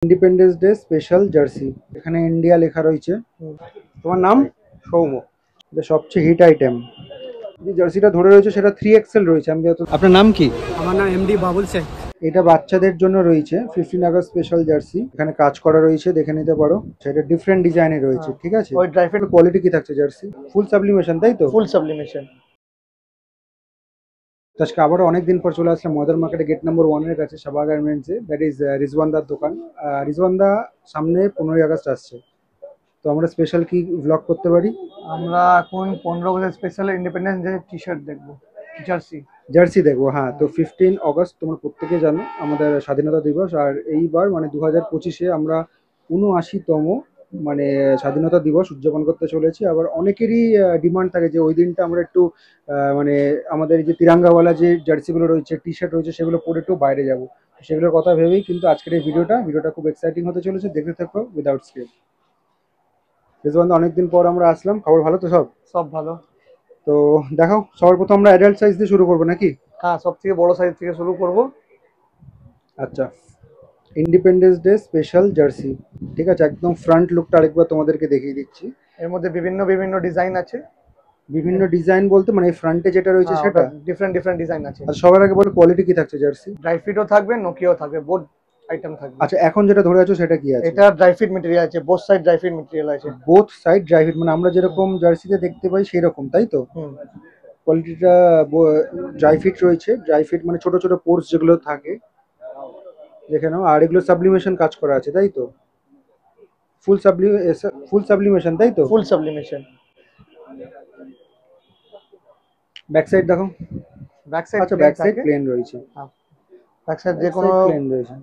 Independence day special jersey, এখানে India লেখা রয়েছে। তোমার নাম? সৌম্য। এটা সবচেয়ে হিট আইটেম। যে জার্সিটা ধরে রয়েছে সেটা 3XL রয়েছে। আমি যত আপনার নাম কি? আমার নাম এমডি বাবুল শেখ। এটা বাচ্চাদের জন্য রয়েছে 15 আগস্ট স্পেশাল জার্সি। এখানে কাজ করা রয়েছে, দেখে নিতে পারো। সেটা ডিফারেন্ট ডিজাইনে রয়েছে, ঠিক আছে। ওই ড্রাইফের কোয়ালিটি কি থাকছে জার্সি? ফুল সাবলিমেশন, তাই তো? ফুল সাবলিমেশন। আজকে আবারও অনেকদিন পর চলে আসলাম মডার্ন মার্কেটে, গেট নাম্বার 1 এর কাছে, সাবা গার্মেন্টসে। দ্যাট ইজ রিজওয়ানদার দোকান। রিজওয়ানদা সামনে 15 আগস্ট আসছে, তো আমরা স্পেশাল কি ব্লগ করতে পারি? আমরা এখন 15 August special independence day T-shirt দেখবো, জার্সি দেখবো। হ্যাঁ, তো 15 অগস্ট তোমরা প্রত্যেকে জানো আমাদের স্বাধীনতা দিবস। আর এইবার মানে 2025-এ আমরা 79তম মানে স্বাধীনতা দিবস উদযাপন করতে চলেছি। আবার অনেকেরই ডিমান্ড থাকে যে ওই দিনটা আমরা একটু মানে আমাদের যে তিরাঙ্গাওয়ালা যে জার্সিগুলো রয়েছে, টি শার্ট রয়েছে, সেগুলো পরে একটু বাইরে যাবো। সেগুলোর কথা ভেবেই কিন্তু আজকের এই ভিডিওটা খুব এক্সাইটিং হতে চলেছে। দেখতে থাকো উইদাউট স্কিপ। রিজওয়ানদা, অনেকদিন পর আমরা আসলাম। খবর ভালো তো? সব ভালো। তো দেখো, সবার প্রথম আমরা অ্যাডাল্ট সাইজ দিয়ে শুরু করবো নাকি? হ্যাঁ, সব থেকে বড় সাইজ থেকে শুরু করবো। আচ্ছা, ইন্ডিপেন্ডেন্স ডে স্পেশাল জার্সি, ঠিক আছে। একদম ফ্রন্ট লুকটা আরেকবার তোমাদেরকে দেখিয়ে দিচ্ছি। এর মধ্যে বিভিন্ন ডিজাইন আছে। বিভিন্ন ডিজাইন বলতে মানে ফ্রন্টে যেটা রয়েছে সেটা ডিফারেন্ট ডিজাইন আছে। আর সবার আগে বলো কোয়ালিটি কি থাকছে জার্সি? ড্রাই ফিটও থাকবে, নোকিয়াও থাকবে, বোথ আইটেম থাকবে। আচ্ছা, এখন যেটা ধরে আছো সেটা কি আছে? এটা ড্রাই ফিট ম্যাটেরিয়াল আছে, both side dry fit material আছে। বোথ সাইড ড্রাই ফিট, মানে আমরা যেরকম জার্সিতে দেখতে পাই সেই রকম, তাই তো? কোয়ালিটিটা ড্রাই ফিট রয়েছে। ড্রাই ফিট মানে ছোট ছোট পোর্স যেগুলো থাকে, দেখে নাও। আর এগুলো সাবলিমেশন কাজ করা আছে, তাই তো? ফুল সাবলিমেশন, তাই তো? ফুল সাবলিমেশন। ব্যাক সাইড দেখো। ব্যাক সাইড, আচ্ছা, ব্যাক সাইড প্লেন রয়েছে। ব্যাক সাইড যে কোনো প্লেন রয়েছে।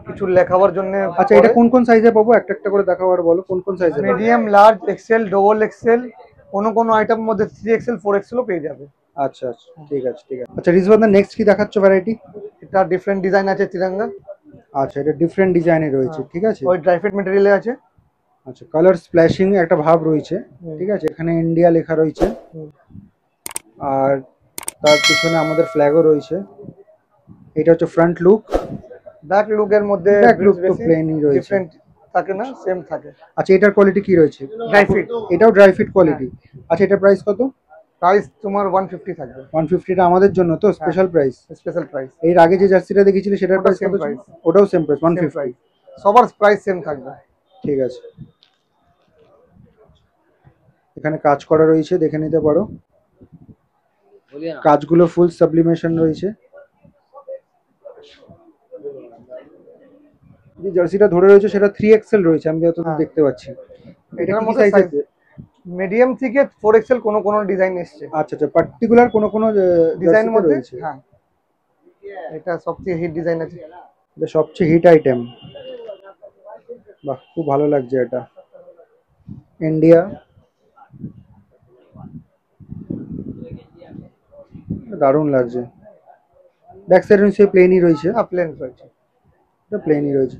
কিছু লেখাবার জন্য। আচ্ছা, এটা কোন কোন সাইজে পাবো? একটা একটা করে দেখাও আর বলো কোন কোন সাইজে। Medium, large, XL, double XL, কোন আইটেমের মধ্যে 3XL 4XL ও পেয়ে যাবে। আচ্ছা আচ্ছা, ঠিক আছে। আচ্ছা রিজওয়ানদা, নেক্সট কি দেখাচ্ছ ভ্যারাইটি? এটা ডিফারেন্ট ডিজাইন আছে তিরঙ্গা। আচ্ছা, এটা ডিফারেন্ট ডিজাইনে রয়েছে, ঠিক আছে। ওই ড্রাই ফিট ম্যাটেরিয়ালে আছে। আচ্ছা, কালার স্প্ল্যাশিং একটা ভাব রয়েছে, ঠিক আছে। এখানে ইন্ডিয়া লেখা রয়েছে আর তার পিছনে আমাদের ফ্ল্যাগও রয়েছে। এটা হচ্ছে ফ্রন্ট লুক। ব্যাক লুকের মধ্যে ব্যাক লুক তো প্লেনই রয়েছে, ডিফারেন্ট থাকে না, সেম থাকে। আচ্ছা, এটার কোয়ালিটি কি রয়েছে? Dry fit. এটাও ড্রাই ফিট কোয়ালিটি। আচ্ছা, এটা প্রাইস কত? প্রাইস তোমার 150 থাকবে। 150টা আমাদের জন্য তো স্পেশাল প্রাইস। Special price. এর আগে যে জার্সিটা দেখেছিলে সেটার প্রাইস কত ছিল? ওটাও সেম প্রাইস, 150। সবার প্রাইস সেম থাকবে, ঠিক আছে। এখানে কাজ করা রয়েছে, দেখে নিতে পারো। কাজগুলো ফুল সাবলিমেশন রয়েছে। যে জার্সিটা ধরে রয়েছে সেটা 3XL রয়েছে, আমি যতদূর দেখতে পাচ্ছি। এটা কি সাইজ আছে? মিডিয়াম থেকে 4XL কোন ডিজাইন এসেছে। আচ্ছা আচ্ছা, পার্টিকুলার কোন ডিজাইনের মধ্যে রয়েছে। হ্যাঁ, এটা সবচেয়ে হিট ডিজাইন আছে। এটা সবচেয়ে হিট আইটেম। বাহ, খুব ভালো লাগছে এটা। ইন্ডিয়া, দারুণ লাগছে। ব্যাক সাইড নিচে প্লেনই রয়েছে। হ্যাঁ, প্লেন রয়েছে। এটা প্লেনই রয়েছে।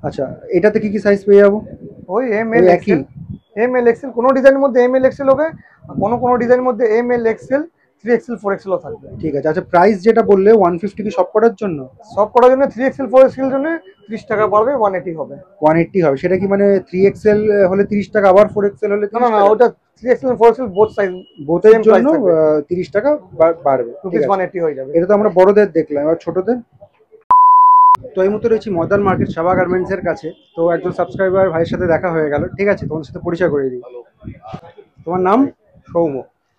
আচ্ছা, এটাতে কি কি সাইজ পেয়ে যাবো? ওই ML XL, ML XL কোন ডিজাইনের মধ্যে ML XL হবে, কোন ডিজাইনের মধ্যে ML XL 3XL 4XL ও থাকবে। ঠিক আছে। আচ্ছা, প্রাইস যেটা বললে 150 কি সব করার জন্য? সব করার জন্য 3XL 4XL জন্য 30 টাকা বাড়বে, 180 হবে। 180 হবে। সেটা কি মানে 3XL হলে 30 টাকা, আবার 4XL হলে 30 না, টাকা? ওটা 3XL 4XL বোথ সাইজ, বোথের জন্য 30 টাকা বাড়বে। ঠিক আছে, 180 হয়ে যাবে। এটা তো আমরা বড়দের দেখলাম, এবার ছোটদের। তো এই মুহূর্তে রয়েছি মডার্ন মার্কেট সাবা গার্মেন্টস এর কাছে। তো একজন সাবস্ক্রাইবার ভাইয়ের সাথে দেখা হয়ে গেল, ঠিক আছে। তোমার সাথে পরিচয় করে দিই। তোমার নাম? সৌম্য।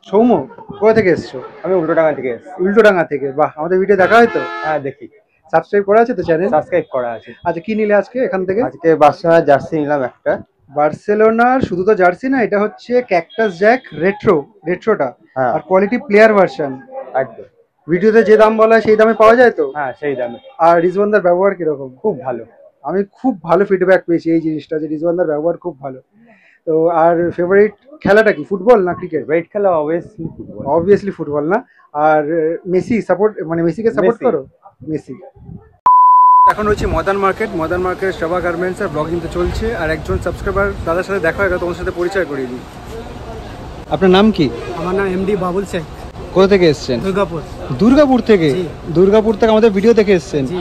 সৌম্য, কোথা থেকে এসছো? আমি উল্টোডাঙ্গা থেকে এসেছি। উল্টোডাঙ্গা থেকে। বাহ, আমাদের ভিডিও দেখা হয় তো? হ্যাঁ, দেখি। সাবস্ক্রাইব করা আছে তো চ্যানেল? সাবস্ক্রাইব করা আছে। আচ্ছা, কি নিলে আজকে এখান থেকে? আজকে বার্সেলোনা জার্সি নিলাম একটা। বার্সেলোনার শুধু তো জার্সি না, এটা হচ্ছে ক্যাকটাস জ্যাক রেট্রোটা। হ্যাঁ, আর কোয়ালিটি প্লেয়ার ভার্সন। একদম। ভিডিওতে যে দাম বলা হয় সেই দামে পাওয়া যায় তো? হ্যাঁ, সেই দামে। আর রিজওয়ানদার ব্যবহার কিরকম? খুব ভালো। আমি খুব ভালো ফিডব্যাক পেয়েছি এই জিনিসটা, যে রিজওয়ানদার ব্যবহার খুব ভালো। তো আর ফেভারিট খেলাটা কি, ফুটবল না ক্রিকেট? ওয়েট খেলা অবভিয়াসলি ফুটবল। অবভিয়াসলি ফুটবল না? আর মেসিকে সাপোর্ট করো? মেসি। এখন রয়েছে মডার্ন মার্কেট সাবা গার্মেন্টস এর ব্লগিং তো চলছে। আর একজন সাবস্ক্রাইবার দাদার সাথে দেখা হয়ে গেল, তোমার সাথে পরিচয় করিয়ে দিই। আপনার নাম কি? আমার নাম এমডি বাবুল শেখ। কোথা থেকে এসেছেন? দুর্গাপুর। দুর্গাপুর থেকে? জি। দুর্গাপুর থেকে আমাদের ভিডিও দেখে এসেছেন? জি।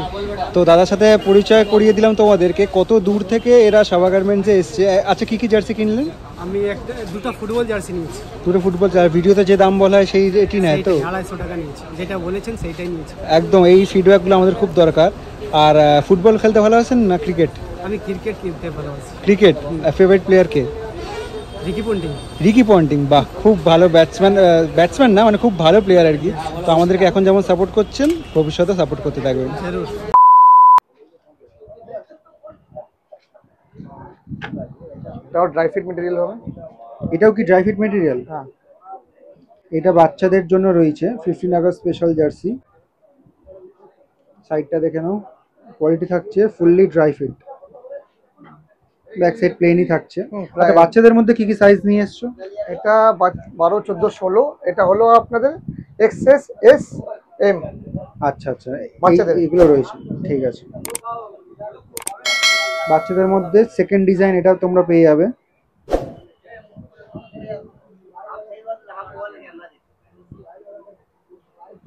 তো দাদার সাথে পরিচয় করিয়ে দিলাম তোমাদেরকে, কত দূর থেকে এরা সাবা গার্মেন্টসে এসছে। আচ্ছা, কি কি জার্সি কিনলেন? আমি দুটো ফুটবল জার্সি নিয়েছি। দুটো ফুটবল, ভিডিওতে যে দাম বলা হয় সেই এটি নেয় তো? 250 টাকা নিয়েছি, যেটা বলেছেন সেইটাই নিয়েছি। একদম, এই ফিডব্যাকগুলো আমাদের খুব দরকার। আর ফুটবল খেলতে ভালোবাসেন না ক্রিকেট? আমি ক্রিকেট খেলতে ভালোবাসি। ক্রিকেট। ফেভারিট প্লেয়ার কে? Ricky Ponting. রিকি পন্টিং, বাহ, খুব ভালো ব্যাটসম্যান না মানে খুব ভালো প্লেয়ার আর কি। তো আমাদেরকে এখন যেমন সাপোর্ট করছেন, ভবিষ্যতে সাপোর্ট করতে থাকবেন। জরুর। এটাও ড্রাই ফিট মেটেরিয়াল হবে। এটাও কি ড্রাই ফিট মেটেরিয়াল? হ্যাঁ। এটা বাচ্চাদের জন্য রয়েছে 15 আগস্ট স্পেশাল জার্সি। সাইডটা দেখে নাও, কোয়ালিটি থাকছে fully dry fit. Back side প্লেনই থাকছে। আচ্ছা, বাচ্চাদের মধ্যে কি কি সাইজ নিয়ে এসছো? এটা 12, 14, 16। এটা হলো আপনাদের এক্সএস, এস, এম। আচ্ছা আচ্ছা, বাচ্চাদের। এগুলো রয়েছে, ঠিক আছে। বাচ্চাদের মধ্যে সেকেন্ড ডিজাইন এটাও তোমরা পেয়ে যাবে।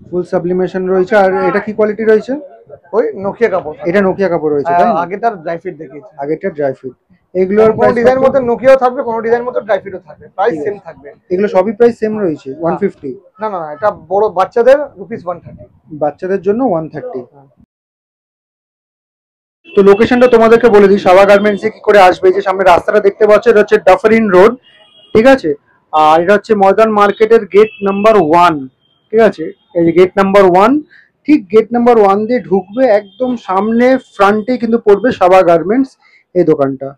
ফুল সাবলিমেশন রয়েছে। আর এটা কি কোয়ালিটি রয়েছে? ওই নোকিয়া কাপড়। এটা নোকিয়া কাপড় রয়েছে, তাই না? আগেটার ড্রাই ফিট দেখিয়েছি। আগেরটা ড্রাই ফিট। এগুলোর কোনো ডিজাইন মধ্যে নোকিয়াও থাকবে, কোনো ডিজাইন মধ্যে ড্রাই ফিটও থাকবে, প্রাইস সেম থাকবে। এগুলো সবই প্রাইস সেম রয়েছে 150। না না না, এটা বড় বাচ্চাদের ₹130। বাচ্চাদের জন্য 130। তো লোকেশনটা তোমাদেরকে বলে দিই, সাবা গার্মেন্টসে কি করে আসবে। যে সামনে রাস্তাটা দেখতে পাচ্ছ, এটা হচ্ছে ডাফারিন রোড, ঠিক আছে। আর এটা হচ্ছে ময়দান মার্কেটের গেট নাম্বার 1, ঠিক আছে। এই যে গেট নাম্বার 1, ঠিক গেট নাম্বার 1 দিয়ে ঢুকবে, একদম সামনে ফ্রন্টে কিন্তু পড়বে সাবা গার্মেন্টস এই দোকানটা।